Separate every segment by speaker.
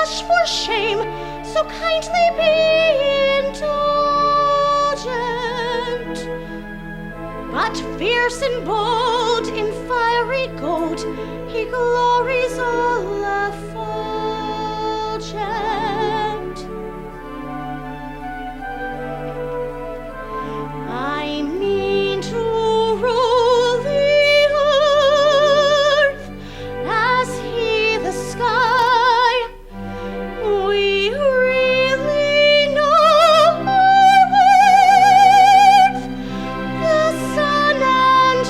Speaker 1: blush for shame, so kindly be indulgent. But fierce and bold in fiery gold, he glories all effulgent. I mean to rule the earth as he the sky. We really know our worth, the sun and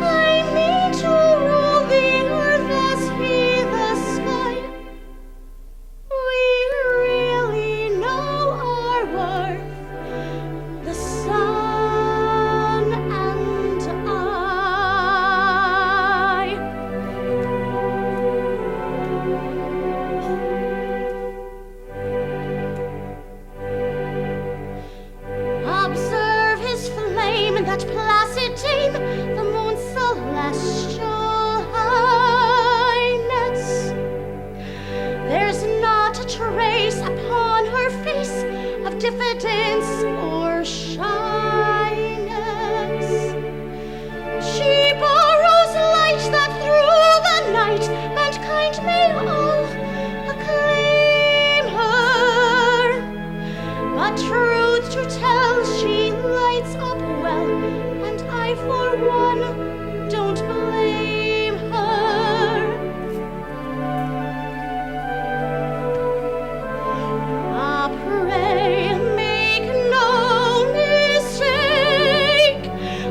Speaker 1: I mean to rule the earth as he the sky. We really know our worth, the sun and Observe his flame, that placid dame, the moon's celestial highness. There's not a trace upon her face of diffidence or shyness. She borrows light that through the night mankind may all acclaim her. But truth to tell, she lights up well, and I for one don't blame her. Ah, pray make no mistake,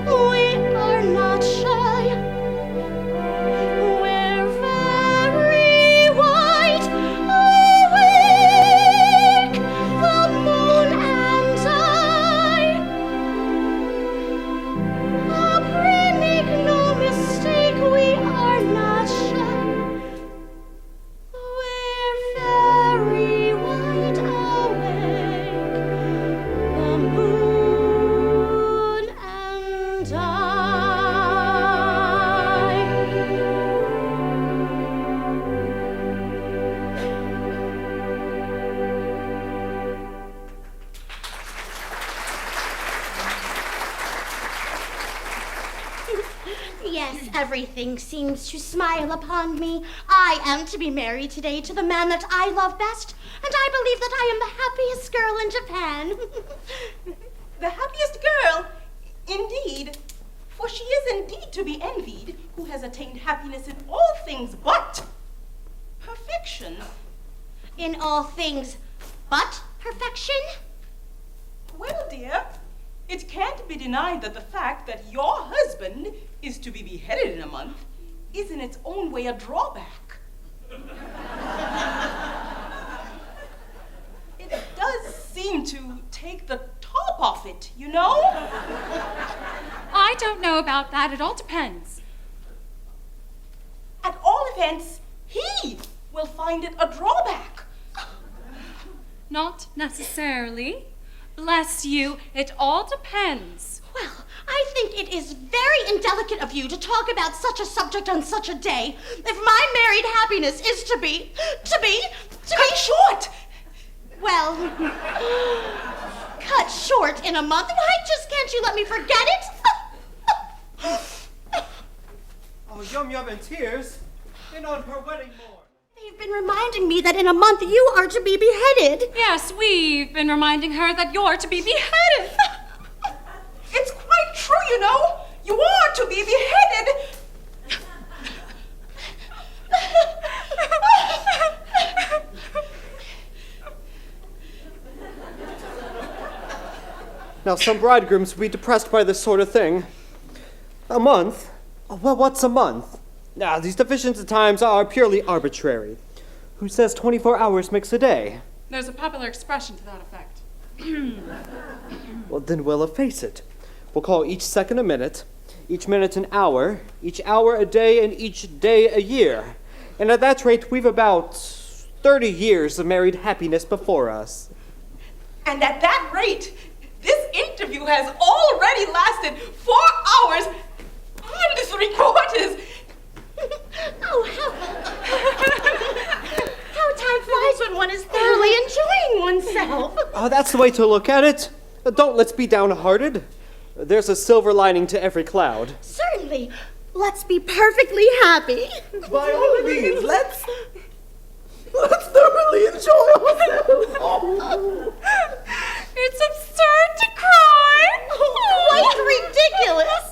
Speaker 1: we are not shy. We're very wide awake, the moon and Ah, pray make no mistake, we are not shy. We're very wide awake, the moon and I. Yes, everything seems to smile upon me. I am to be married today to the man that I love best, and I believe that I am the happiest girl in Japan.
Speaker 2: The happiest girl, indeed, for she is indeed to be envied, who has attained happiness in all things but perfection.
Speaker 1: In all things but perfection?
Speaker 2: Well, dear, it can't be denied that the fact that your husband is to be beheaded in a month is in its own way a drawback. It does seem to take the top off it, you know?
Speaker 3: I don't know about that. It all depends.
Speaker 2: At all events, he will find it a drawback.
Speaker 3: Not necessarily. Bless you, it all depends.
Speaker 1: Well, I think it is very indelicate of you to talk about such a subject on such a day. If my married happiness is to be
Speaker 2: short!
Speaker 1: Well, cut short in a month. Why just can't you let me forget it?
Speaker 4: Oh, Yum Yum in tears. Been on her wedding morn.
Speaker 1: They've been reminding me that in a month you are to be beheaded.
Speaker 3: Yes, we've been reminding her that you're to be beheaded.
Speaker 2: It's quite true, you know. You are to be beheaded.
Speaker 4: Now, some bridegrooms will be depressed by this sort of thing. A month? Well, what's a month? Now, these divisions of times are purely arbitrary. Who says 24 hours makes a day?
Speaker 3: There's a popular expression to that effect.
Speaker 4: Well, then we'll efface it. We'll call each second a minute, each minute an hour, each hour a day, and each day a year. And at that rate, we've about 30 years of married happiness before us.
Speaker 2: And at that rate, this interview has already lasted 4 hours and 3/4.
Speaker 1: Oh,
Speaker 4: that's the way to look at it. Don't let's be downhearted. There's a silver lining to every cloud.
Speaker 1: Certainly. Let's be perfectly happy.
Speaker 5: By all means, let's thoroughly enjoy ourselves.
Speaker 3: It's absurd to cry.
Speaker 1: Quite ridiculous.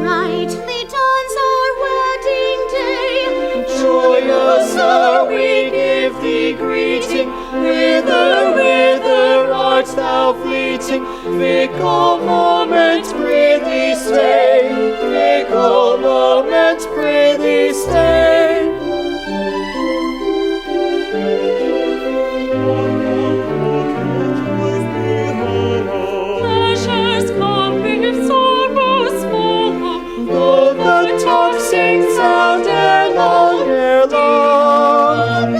Speaker 1: Brightly dawns our wedding day.
Speaker 4: Joyous are we, give thee greeting. Whither art thou fleeting? Fickle moments, prithee stay. Fickle moments, prithee stay.
Speaker 3: Pleasures come if sorrows follow.
Speaker 4: Though the tocsin sound ere long,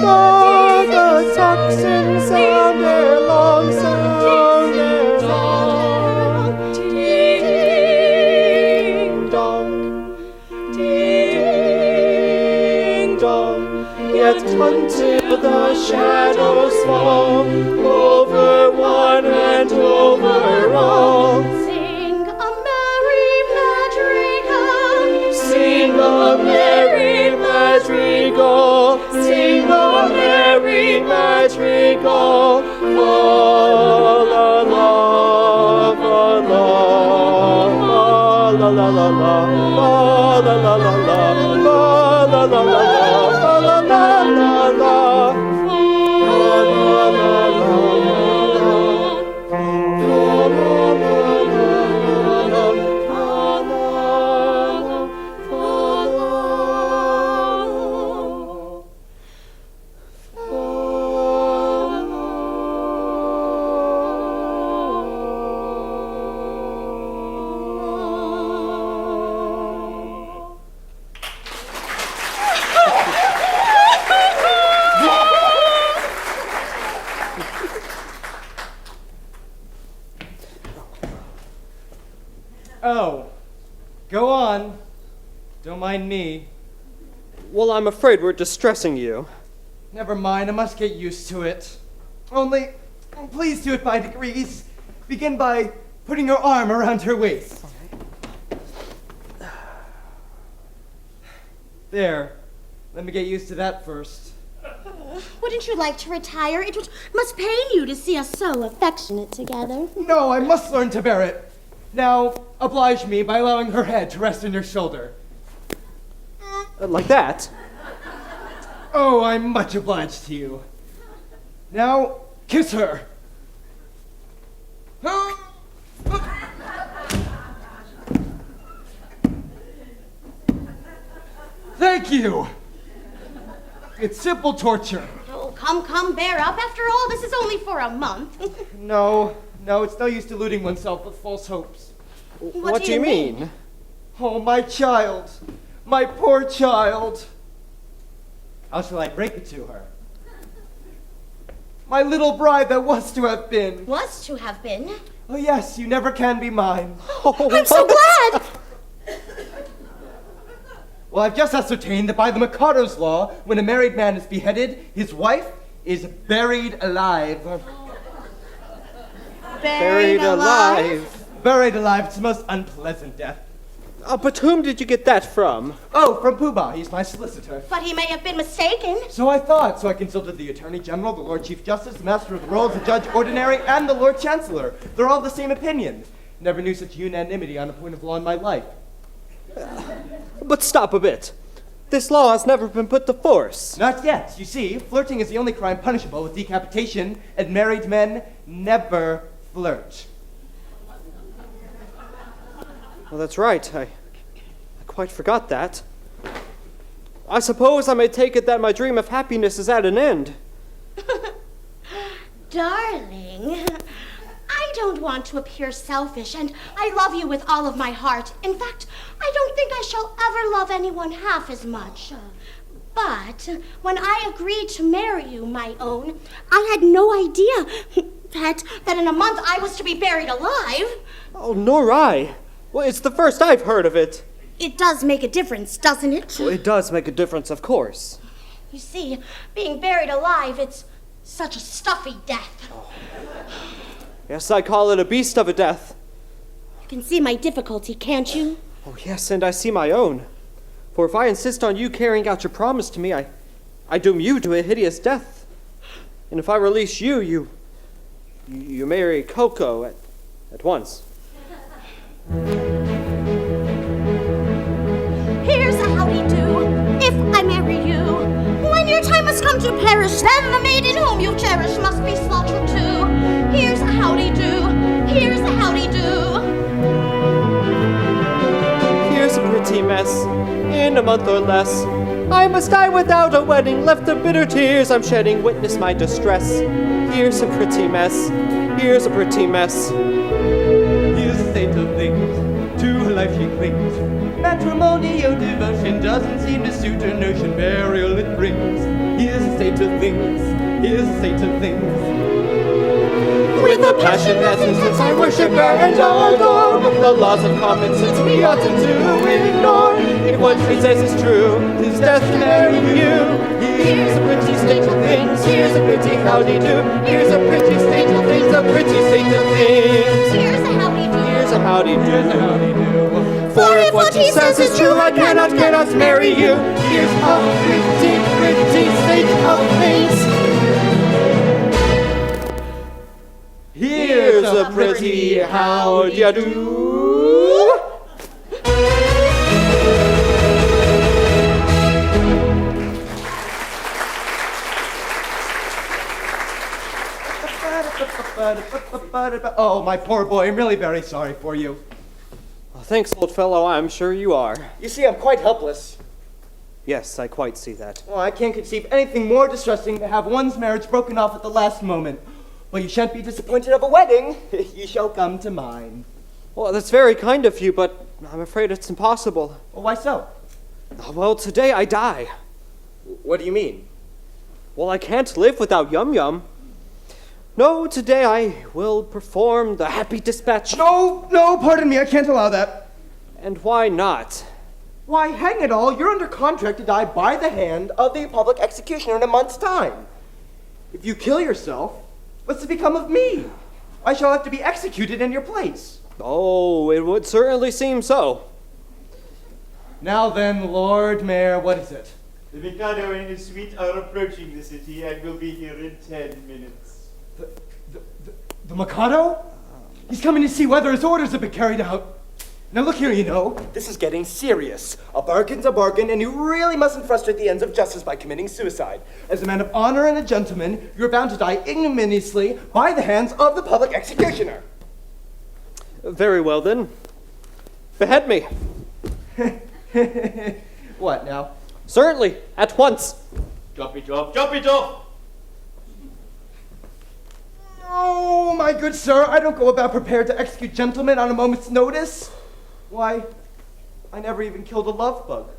Speaker 4: though the tocsin sound ere long, sound ere long. Ding dong, ding dong. Yet until the shadows fall over one and over all.
Speaker 1: Sing a merry madrigal.
Speaker 4: Sing a merry madrigal, sing a merry madrigal, fa la la, fa la, fa la la la la, fa la la la la, fa la la la la, fa la la la la, fa la la la la.
Speaker 5: Oh, go on. Don't mind me.
Speaker 4: Well, I'm afraid we're distressing you.
Speaker 5: Never mind, I must get used to it. Only, please do it by degrees. Begin by putting your arm around her waist. There. Let me get used to that first.
Speaker 1: Wouldn't you like to retire? It must pain you to see us so affectionate together.
Speaker 5: No, I must learn to bear it. Now, oblige me by allowing her head to rest on your shoulder.
Speaker 4: Like that?
Speaker 5: Oh, I'm much obliged to you. Now, kiss her. Thank you. It's simple torture.
Speaker 1: Oh, come, bear up. After all, this is only for a month.
Speaker 5: No, it's no use deluding oneself with false hopes.
Speaker 4: What do you mean?
Speaker 5: Oh, my child. My poor child. How shall I break it to her? My little bride that was to have been.
Speaker 1: Was to have been.
Speaker 5: Oh, yes, you never can be mine.
Speaker 1: I'm so glad!
Speaker 5: Well, I've just ascertained that by the Mikado's law, when a married man is beheaded, his wife is buried alive.
Speaker 4: Buried alive.
Speaker 5: Buried alive, it's the most unpleasant death.
Speaker 4: But whom did you get that from?
Speaker 5: Oh, from Pooh-Bah, he's my solicitor.
Speaker 1: But he may have been mistaken.
Speaker 5: So I thought, so I consulted the Attorney General, the Lord Chief Justice, the Master of the Rolls, the Judge Ordinary, and the Lord Chancellor. They're all the same opinion. Never knew such unanimity on a point of law in my life.
Speaker 4: But stop a bit. This law has never been put to force.
Speaker 5: Not yet. You see, flirting is the only crime punishable with decapitation, and married men never flirt.
Speaker 4: Well, that's right. I quite forgot that. I suppose I may take it that my dream of happiness is at an end.
Speaker 1: Darling, I don't want to appear selfish, and I love you with all of my heart. In fact, I don't think I shall ever love anyone half as much. But when I agreed to marry you, my own, I had no idea that in a month I was to be buried alive.
Speaker 4: Oh, nor I. Well, it's the first I've heard of it.
Speaker 1: It does make a difference, doesn't it?
Speaker 4: Well, it does make a difference, of course.
Speaker 1: You see, being buried alive, it's such a stuffy death.
Speaker 4: Yes, I call it a beast of a death.
Speaker 1: You can see my difficulty, can't you?
Speaker 4: Oh, yes, and I see my own. For if I insist on you carrying out your promise to me, I doom you to a hideous death. And if I release you, you marry Coco at once.
Speaker 1: Here's a howdy-do, if I marry you. When your time has come to perish, then the maiden whom you cherish must be slaughtered too. Here's a howdy-do, here's a howdy-do.
Speaker 4: Here's a pretty mess, in a month or less. I must die without a wedding, left the bitter tears I'm shedding witness my distress. Here's a pretty mess, here's a pretty mess.
Speaker 5: Here's the state of things, to her life she clings. Matrimonial devotion doesn't seem to suit her notion, burial it brings. Here's the state of things, here's the state of things.
Speaker 4: With a passion that's intense, I worship her and adore. The laws of common sense we ought to ignore. If what she says is true, his death to marry you. Here's a pretty state of things, here's a pretty howdy-do. Here's a pretty state of things, a pretty state of things.
Speaker 1: Here's a howdy-do.
Speaker 4: Here's a howdy-do.
Speaker 5: Here's a howdy-do.
Speaker 4: For if what he says is true, I cannot marry you. Here's a pretty state of things.
Speaker 5: Here's
Speaker 4: a pretty how-d'ya-do.
Speaker 5: Oh, my poor boy, I'm really very sorry for you.
Speaker 4: Well, thanks, old fellow, I'm sure you are.
Speaker 5: You see, I'm quite helpless.
Speaker 4: Yes, I quite see that.
Speaker 5: Oh, I can't conceive anything more distressing than have one's marriage broken off at the last moment. Well, you shan't be disappointed of a wedding. You shall come to mine.
Speaker 4: Well, that's very kind of you, but I'm afraid it's impossible.
Speaker 5: Well, why so?
Speaker 4: Well, today I die.
Speaker 5: What do you mean?
Speaker 4: Well, I can't live without Yum Yum. No, today I will perform the happy dispatch.
Speaker 5: No, pardon me, I can't allow that.
Speaker 4: And why not?
Speaker 5: Why, hang it all, you're under contract to die by the hand of the public executioner in a month's time. If you kill yourself, what's to become of me? I shall have to be executed in your place.
Speaker 4: Oh, it would certainly seem so.
Speaker 5: Now then, Lord Mayor, what is it?
Speaker 6: The Mikado and his suite are approaching the city and will be here in 10 minutes.
Speaker 5: The Mikado? He's coming to see whether his orders have been carried out. Now look here, this is getting serious. A bargain's a bargain, and you really mustn't frustrate the ends of justice by committing suicide. As a man of honor and a gentleman, you're bound to die ignominiously by the hands of the public executioner.
Speaker 4: Very well, then. Behead me.
Speaker 5: What now?
Speaker 4: Certainly, at once.
Speaker 6: Chop it off, chop it off!
Speaker 5: Oh, my good sir, I don't go about prepared to execute gentlemen on a moment's notice. Why, I never even killed a love bug.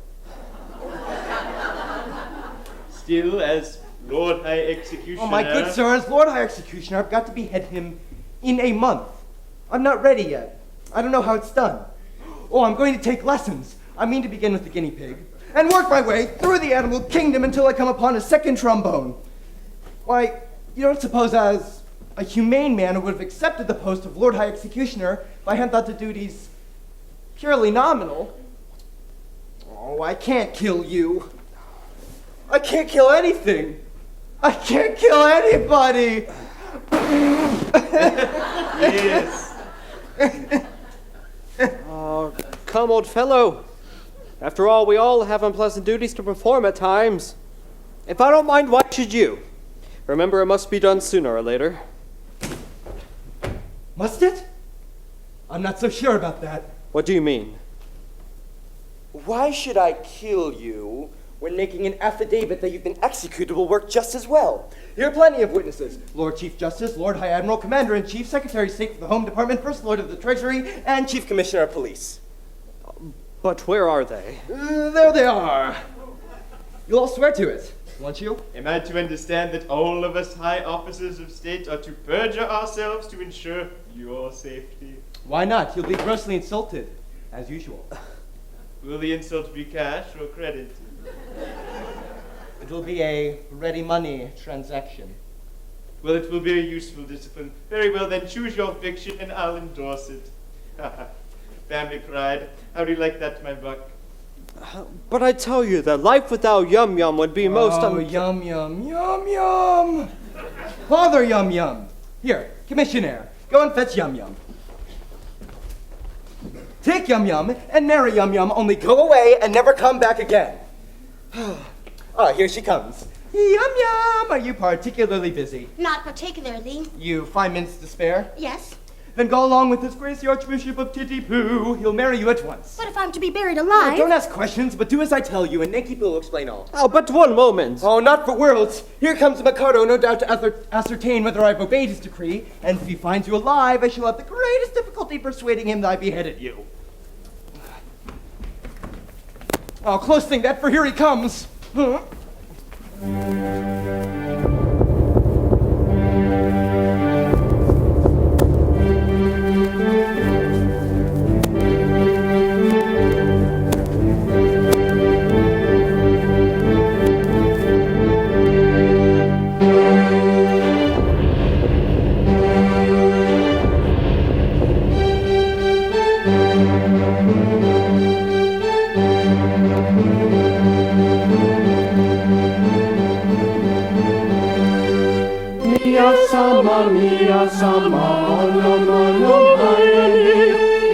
Speaker 6: Still, as Lord High Executioner...
Speaker 5: Oh, my good sir, as Lord High Executioner, I've got to behead him in a month. I'm not ready yet. I don't know how it's done. Oh, I'm going to take lessons. I mean to begin with the guinea pig, and work my way through the animal kingdom until I come upon a second trombone. Why, you don't suppose as a humane man who would have accepted the post of Lord High Executioner if I hadn't thought the duties purely nominal? Oh, I can't kill you. I can't kill anything. I can't kill anybody.
Speaker 6: Yes.
Speaker 4: Oh, come, old fellow. After all, we all have unpleasant duties to perform at times. If I don't mind, why should you? Remember, it must be done sooner or later.
Speaker 5: Must it? I'm not so sure about that.
Speaker 4: What do you mean?
Speaker 5: Why should I kill you when making an affidavit that you've been executed will work just as well? Here are plenty of witnesses. Lord Chief Justice, Lord High Admiral, Commander-in-Chief, Secretary of State for the Home Department, First Lord of the Treasury, and Chief Commissioner of Police.
Speaker 4: But where are they?
Speaker 5: There they are. You'll all swear to it, won't you?
Speaker 6: Am I to understand that all of us high officers of state are to perjure ourselves to ensure your safety?
Speaker 5: Why not? You'll be grossly insulted, as usual.
Speaker 6: Will the insult be cash or credit?
Speaker 5: It will be a ready money transaction.
Speaker 6: Well, it will be a useful discipline. Very well, then choose your fiction and I'll endorse it. Family pride. How do you like that, my buck?
Speaker 4: But I tell you that life without Yum Yum would be most
Speaker 5: Yum Yum, Yum Yum! Father Yum Yum! Here, commissionaire, go and fetch Yum Yum. Take Yum Yum and marry Yum Yum, only go away and never come back again. Here she comes. Yum Yum, are you particularly busy?
Speaker 1: Not particularly.
Speaker 5: You 5 minutes to spare?
Speaker 1: Yes.
Speaker 5: Then go along with His Grace the Archbishop of Titipu. He'll marry you at once.
Speaker 1: But if I'm to be buried alive...
Speaker 5: Don't ask questions, but do as I tell you, and Nanki will explain all.
Speaker 4: Oh, but one moment.
Speaker 5: Oh, not for worlds. Here comes Mikado, no doubt to ascertain whether I've obeyed his decree, and if he finds you alive, I shall have the greatest difficulty persuading him that I beheaded you. Oh, close thing that, for here he comes. Huh?
Speaker 7: Sama ono mono ayani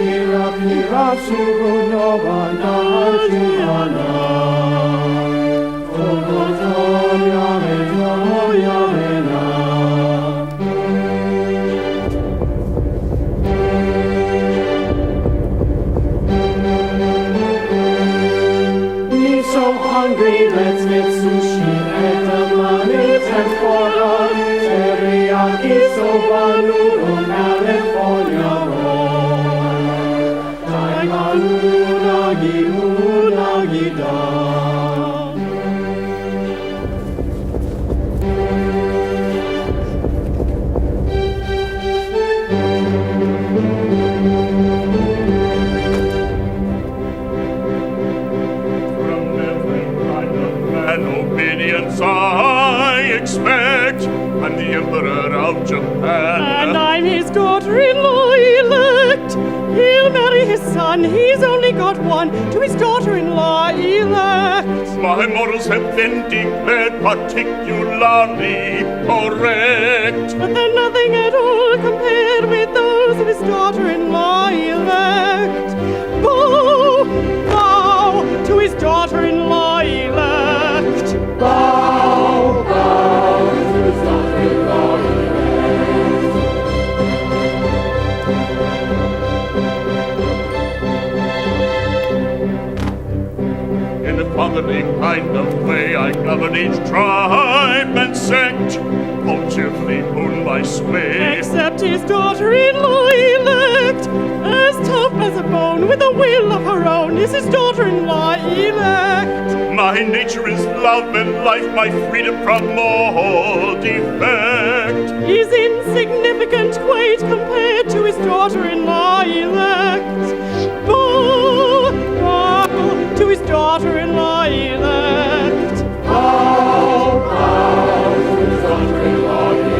Speaker 7: Hira hira sugu no bana juana Ogo toya na Me so hungry, let's get sushi edamame tempura teriyaki soba noodle California roll Taiwan unagi da
Speaker 8: Obedience I expect. I'm the Emperor of Japan.
Speaker 9: And I'm his daughter-in-law elect. He'll marry his son, he's only got one, to his daughter-in-law elect.
Speaker 8: My morals have been declared particularly correct.
Speaker 9: But they're nothing at all compared with those of his daughter-in-law elect. Bow, bow to his daughter-in-law elect.
Speaker 7: Bow, bow to his daughter-in-law
Speaker 8: In a fatherly kind of way, I govern each tribe and sect. I'll cheerfully own my sway.
Speaker 9: Except his daughter-in-law elect, as tough as a bone, with a will of her own, is his daughter-in-law elect.
Speaker 8: My nature is love and life, my freedom from all defect.
Speaker 9: He's insignificant, quite compared to his daughter-in-law elect. Bow, bow to his daughter-in-law elect.
Speaker 7: Bow, bow to his daughter-in-law elect.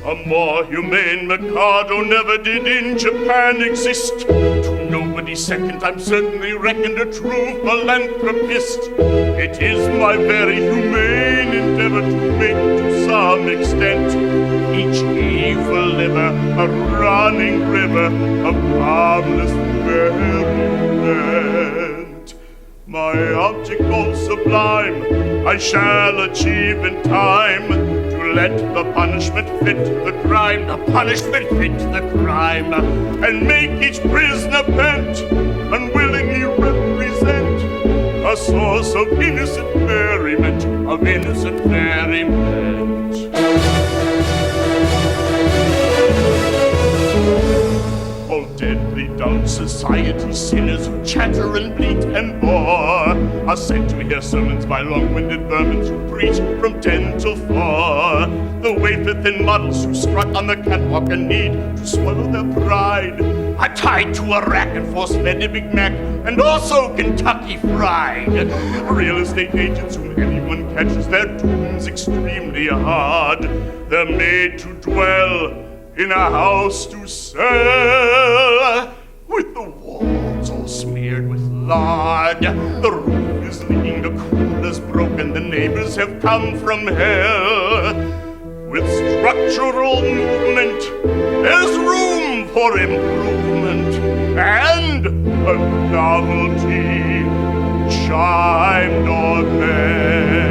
Speaker 8: A more humane Mikado never did in Japan exist. To nobody's second, I'm certainly reckoned a true philanthropist. It is my very humane endeavor to make, to some extent, each evil liver a running river of harmless merriment. My object all sublime I shall achieve in time, let the punishment fit the crime, the punishment fit the crime, and make each prisoner pent, unwillingly represent a source of innocent merriment, of innocent merriment. society sinners who chatter and bleat and bore are sent to hear sermons by long-winded vermins who preach from 10 till 4. The wafer-thin models who strut on the catwalk and need to swallow their pride are tied to a rack and force-fed a Big Mac and also Kentucky Fried. Real estate agents whom anyone catches their dooms extremely hard. They're made to dwell in a house to sell, with the walls all smeared with lard. The roof is leaking, the cooler's broken, the neighbors have come from hell. With structural movement, there's room for improvement, and a novelty chime doorbell.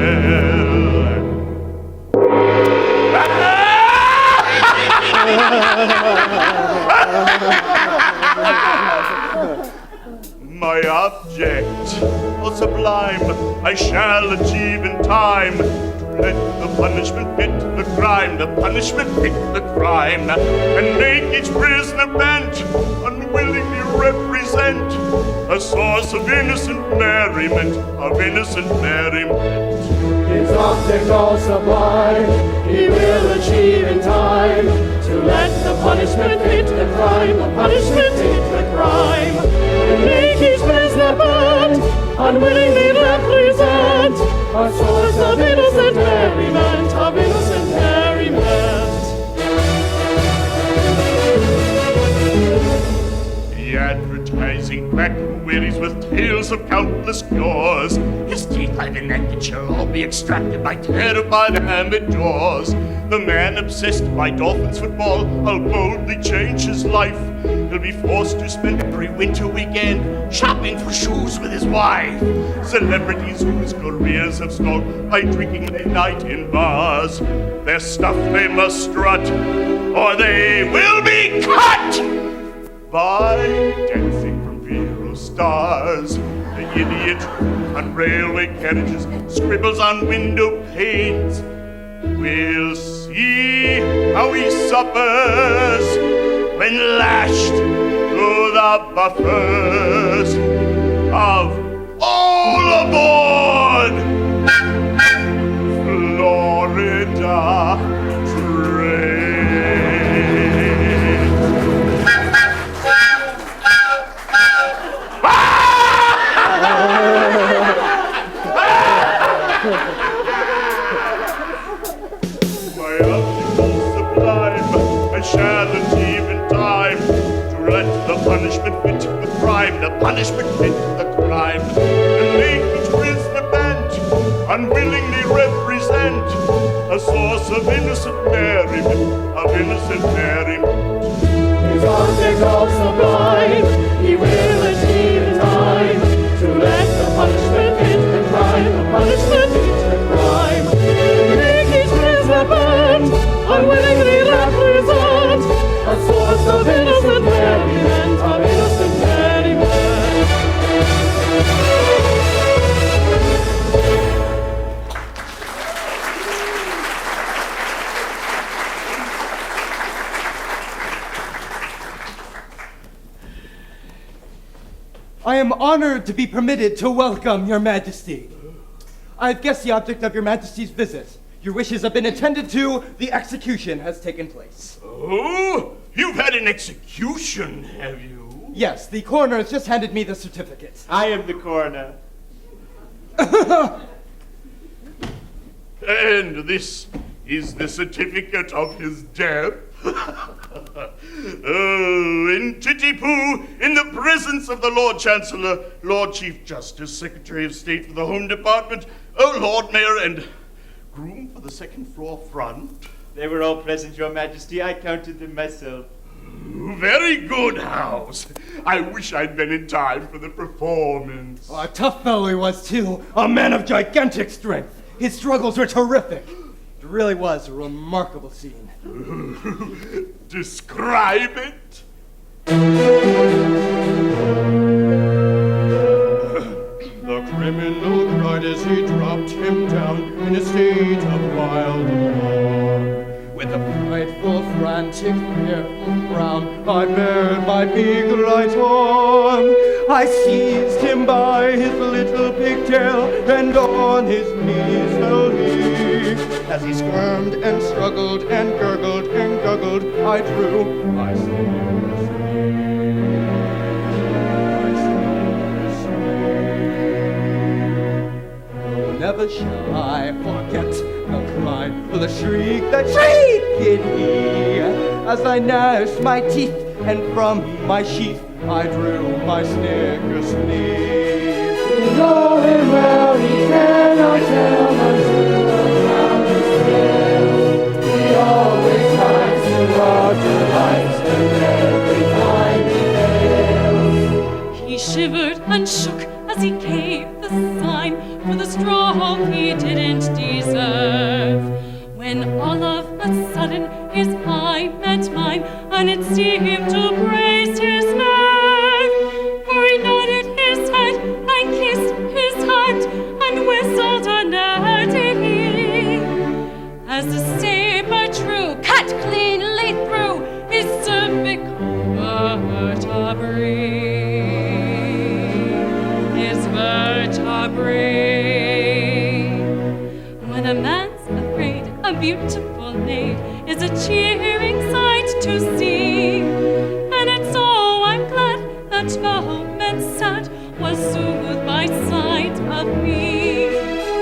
Speaker 8: My object, oh sublime, I shall achieve in time. Let the punishment fit the crime, the punishment fit the crime, and make each prisoner bent, unwillingly represent a source of innocent merriment, of innocent merriment.
Speaker 7: His object all sublime, he will achieve in time, to let the punishment fit the crime, the punishment fit the crime, and make each prisoner bent, unwillingly represent a source of innocent merriment, of innocent merriment.
Speaker 8: The advertising quack who wearies with tales of countless cures, his teeth I've enacted shall all be extracted by terrified amateurs. The man obsessed by Dolphins football, I'll boldly change his life. He'll be forced to spend every winter weekend shopping for shoes with his wife. Celebrities whose careers have stalled by drinking late night in bars, their stuff they must strut, or they will be cut by dancing from Vero stars. The idiot on railway carriages scribbles on window panes. We'll see how he suffers when lashed to the buffers of All Aboard Florida Train. My object is sublime, I shall achieve in time, to let the punishment fit the crime, the punishment fit the crime, and make each prisoner bent, unwillingly represent a source of innocent merriment, of innocent merriment.
Speaker 7: His object all sublime, he will achieve in time, to let the punishment fit the crime, the punishment fit the crime, and make each prisoner bent, unwillingly represent a source of innocent merriment, of innocent merriment.
Speaker 5: I am honored to be permitted to welcome your majesty. I've guessed the object of your majesty's visit. Your wishes have been attended to. The execution has taken place.
Speaker 8: Oh, you've had an execution, have you?
Speaker 5: Yes, the coroner has just handed me the certificate.
Speaker 6: I am the coroner.
Speaker 8: And this is the certificate of his death? Oh, in Titipu, in the presence of the Lord Chancellor, Lord Chief Justice, Secretary of State for the Home Department, oh, Lord Mayor, and groom for the second floor front.
Speaker 6: They were all present, Your Majesty. I counted them myself.
Speaker 8: Very good, House. I wish I'd been in time for the performance.
Speaker 5: Oh, a tough fellow he was, too. A man of gigantic strength. His struggles were terrific. It really was a remarkable scene.
Speaker 8: Describe it.
Speaker 7: The criminal cried as he dropped him down in a state of wild alarm.
Speaker 6: with a
Speaker 5: Frightful, frantic, fearful frown, I bared my big right arm. I seized him by his little pigtail, and on his knees held he. As he squirmed and struggled and gurgled and guggled, I drew my sleeveless sleeve. My sleeveless sleeve. Never shall I forget the cry, the shriek that shrieked he, as I gnashed my teeth, and from my sheath I drew my snicker sleeve. Know him well, he cannot tell unto the loudest tales. He always tries to rob your lives, and every time he fails.
Speaker 3: He shivered and shook as he gave the sign for the stroke he didn't deserve. When all of a sudden his eye met mine, and it seemed to brace his nerve. For he nodded his head and kissed his hand and whistled a melody, as the saber true cut cleanly through his cervical vertebrae. His vertebrae. When a man's afraid, a beautiful maid is a cheering sight to see. And it's so I'm glad that moment sad was soothed by sight of me.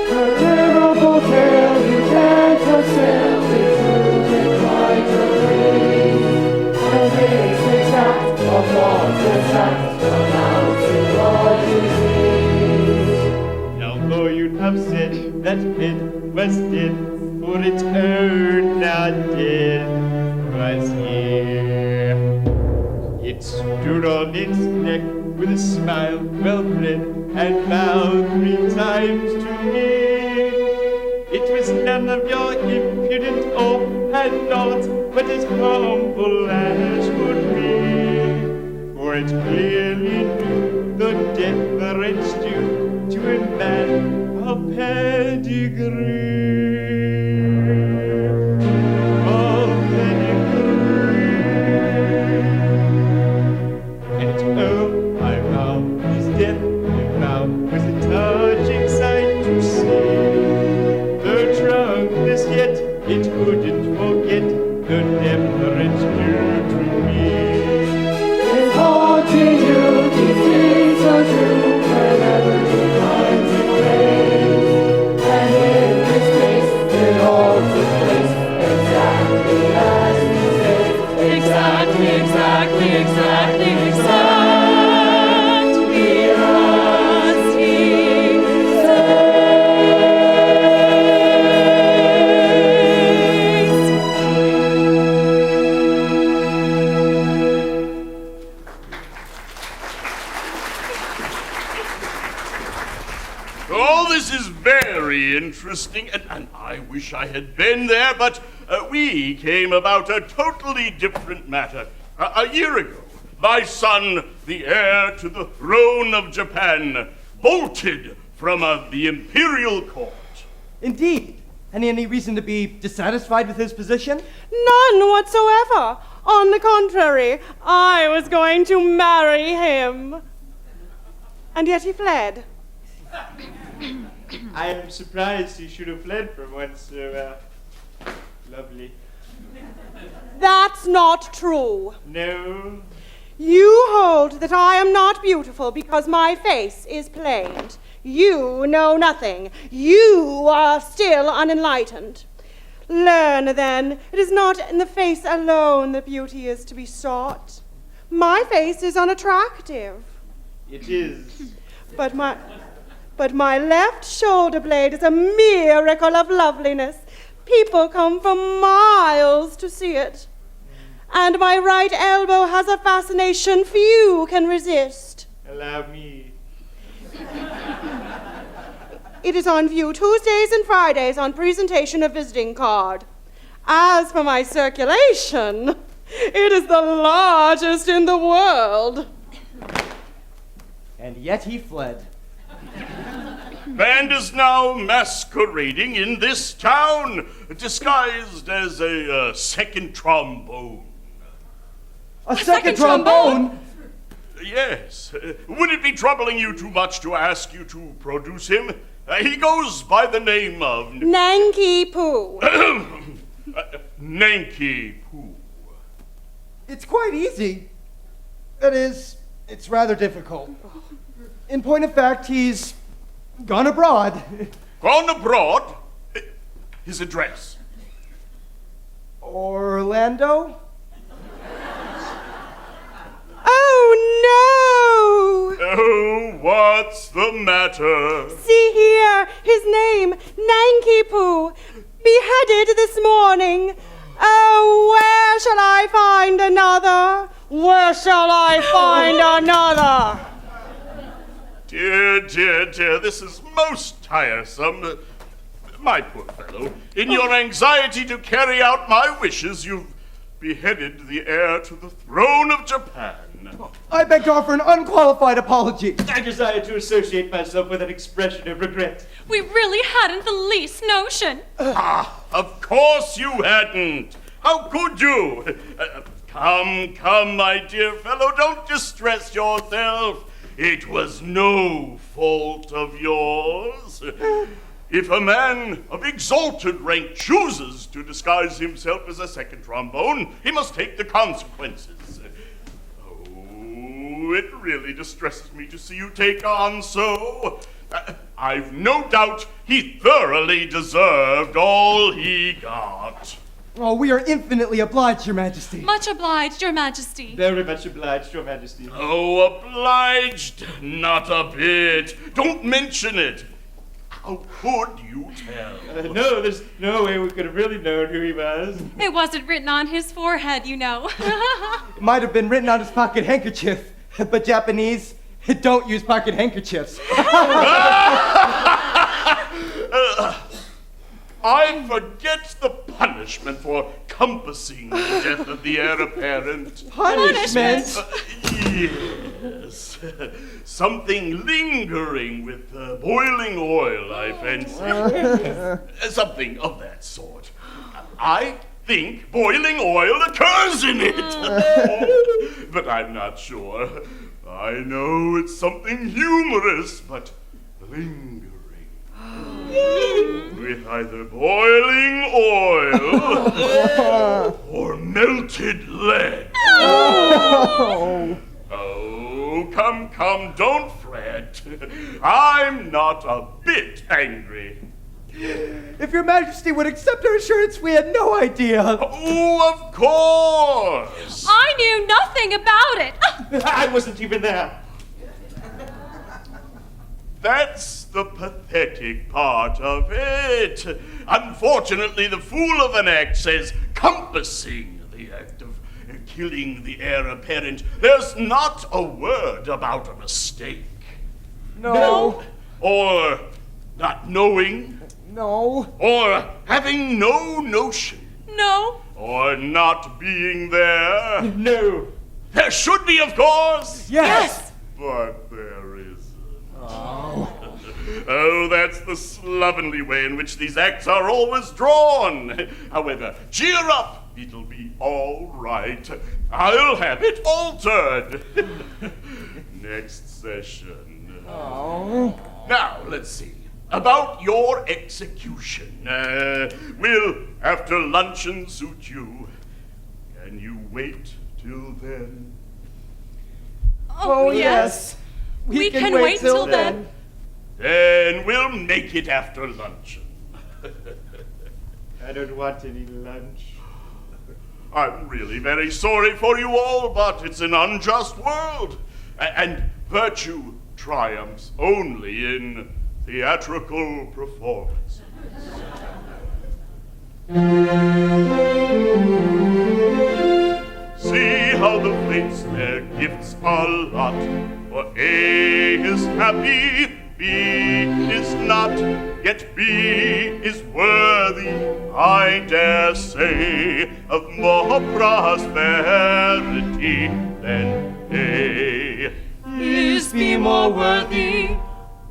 Speaker 7: Her terrible tale you can't assail it through the light of rays. And makes exact of what's exact amounts to all disease.
Speaker 6: Now though you'd have said that it was dead, for its own not dead was here. It stood on its neck with a smile well bred, and bowed 3 times to me. It was none of your impudent old had naught but as humble as could be. For it clearly knew the deference due to a man of pedigree. Of pedigree. And its I vow, his death, if thou, was a touching sight to see. Though drunkless yet, it couldn't forget the deference due to me.
Speaker 7: It's haunting you, these things are true, whenever you find it ways. And in this case, it all took place exactly as he said.
Speaker 3: Exactly, exactly, exactly, exactly as he says.
Speaker 8: All this is very interesting, and I wish I had been there, but we came about a totally different matter. A year ago, my son, the heir to the throne of Japan, bolted from the imperial court.
Speaker 5: Indeed. Any reason to be dissatisfied with his position?
Speaker 9: None whatsoever. On the contrary, I was going to marry him. And yet he fled.
Speaker 6: I am surprised he should have fled from one so lovely.
Speaker 9: That's not true.
Speaker 6: No,
Speaker 9: You hold that I am not beautiful because my face is plain. You know nothing. You are still unenlightened. Learn, then, it is not in the face alone that beauty is to be sought. My face is unattractive,
Speaker 6: it is.
Speaker 9: but my left shoulder blade is a miracle of loveliness. People come for miles to see it. And my right elbow has a fascination few can resist.
Speaker 6: Allow me.
Speaker 9: It is on view Tuesdays and Fridays on presentation of visiting card. As for my circulation, it is the largest in the world.
Speaker 5: And yet he fled.
Speaker 8: Band is now masquerading in this town, disguised as a second trombone.
Speaker 5: A second trombone?
Speaker 8: Yes. Would it be troubling you too much to ask you to produce him? He goes by the name of
Speaker 9: Nanky Poo.
Speaker 8: Nanky Poo.
Speaker 5: It's quite easy. That is, it's rather difficult. In point of fact, he's gone abroad.
Speaker 8: Gone abroad? His address.
Speaker 5: Orlando?
Speaker 9: Oh, no!
Speaker 8: Oh, what's the matter?
Speaker 9: See here, his name, Nanky Poo, beheaded this morning. Oh, where shall I find another? Where shall I find another?
Speaker 8: Dear, dear, dear, this is most tiresome. My poor fellow, in your anxiety to carry out my wishes, you've beheaded the heir to the throne of Japan.
Speaker 5: I beg to offer an unqualified apology.
Speaker 6: I desire to associate myself with an expression of regret.
Speaker 3: We really hadn't the least notion.
Speaker 8: Of course you hadn't. How could you? Come, my dear fellow, don't distress yourself. It was no fault of yours. If a man of exalted rank chooses to disguise himself as a second trombone, he must take the consequences. Oh, it really distresses me to see you take on so. I've no doubt he thoroughly deserved all he got.
Speaker 5: Oh, we are infinitely obliged, Your Majesty.
Speaker 3: Much obliged, Your Majesty.
Speaker 6: Very much obliged, Your Majesty.
Speaker 8: Oh, obliged? Not a bit. Don't mention it. How could you tell?
Speaker 6: No, there's no way we could have really known who he was.
Speaker 3: It wasn't written on his forehead, you know.
Speaker 5: It might have been written on his pocket handkerchief, but Japanese don't use pocket handkerchiefs.
Speaker 8: I forget the punishment for compassing the death of the heir apparent.
Speaker 5: Punishment?
Speaker 8: Yes. Something lingering with boiling oil, I fancy. Something of that sort. I think boiling oil occurs in it. But I'm not sure. I know it's something humorous, but lingering. With either boiling oil or melted lead. Oh, come, don't fret. I'm not a bit angry.
Speaker 5: If Your Majesty would accept our assurance, we had no idea.
Speaker 8: Oh, of course.
Speaker 3: I knew nothing about it.
Speaker 6: I wasn't even there.
Speaker 8: That's the pathetic part of it. Unfortunately, the fool of an act says compassing the act of killing the heir apparent. There's not a word about a mistake.
Speaker 5: No.
Speaker 8: Or not knowing.
Speaker 5: No.
Speaker 8: Or having no notion.
Speaker 3: No.
Speaker 8: Or not being there.
Speaker 6: No.
Speaker 8: There should be, of course.
Speaker 5: Yes.
Speaker 8: But there isn't. Oh, that's the slovenly way in which these acts are always drawn. However, cheer up. It'll be all right. I'll have it altered. Next session.
Speaker 5: Oh.
Speaker 8: Now, let's see. About your execution. Will after luncheon suit you? Can you wait till then?
Speaker 5: Oh, yes.
Speaker 3: We can wait till then.
Speaker 8: Then we'll make it after luncheon.
Speaker 6: I don't want any lunch.
Speaker 8: I'm really very sorry for you all, but it's an unjust world. And virtue triumphs only in theatrical performance. See how the fates their gifts allot. For A is happy, B is not, yet B is worthy, I dare say, of more prosperity than A.
Speaker 3: Is B more worthy?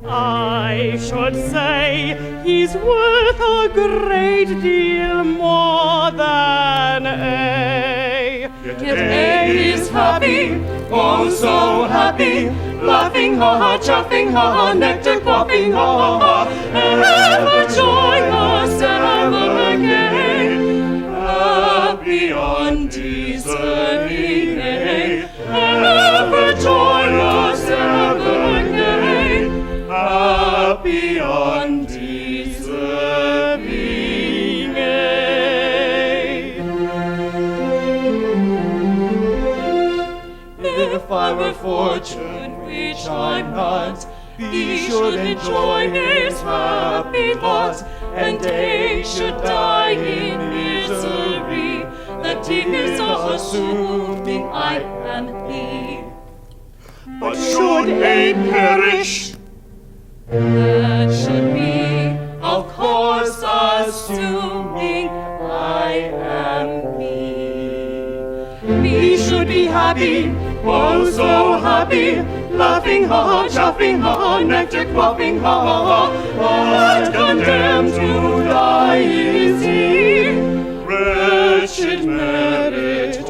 Speaker 3: I should say he's worth a great deal more than A. If A is happy, oh so happy, laughing ha ha, chaffing ha ha, nectar quaffing ha ha ha, ever joyous, ever gay, happy on deserving A, ever joyous, ever gay, happy on deserving A. If I were fortune, which I'm not, he should enjoy his happy lot, and A should die in misery. That he is assuming I am he.
Speaker 8: But should A perish,
Speaker 3: That should be, of course, assuming I am me. Me should be happy, oh so happy, laughing ha ha, chaffing ha ha, nectar quaffing ha ha ha, but condemned to die is he. Wretched merit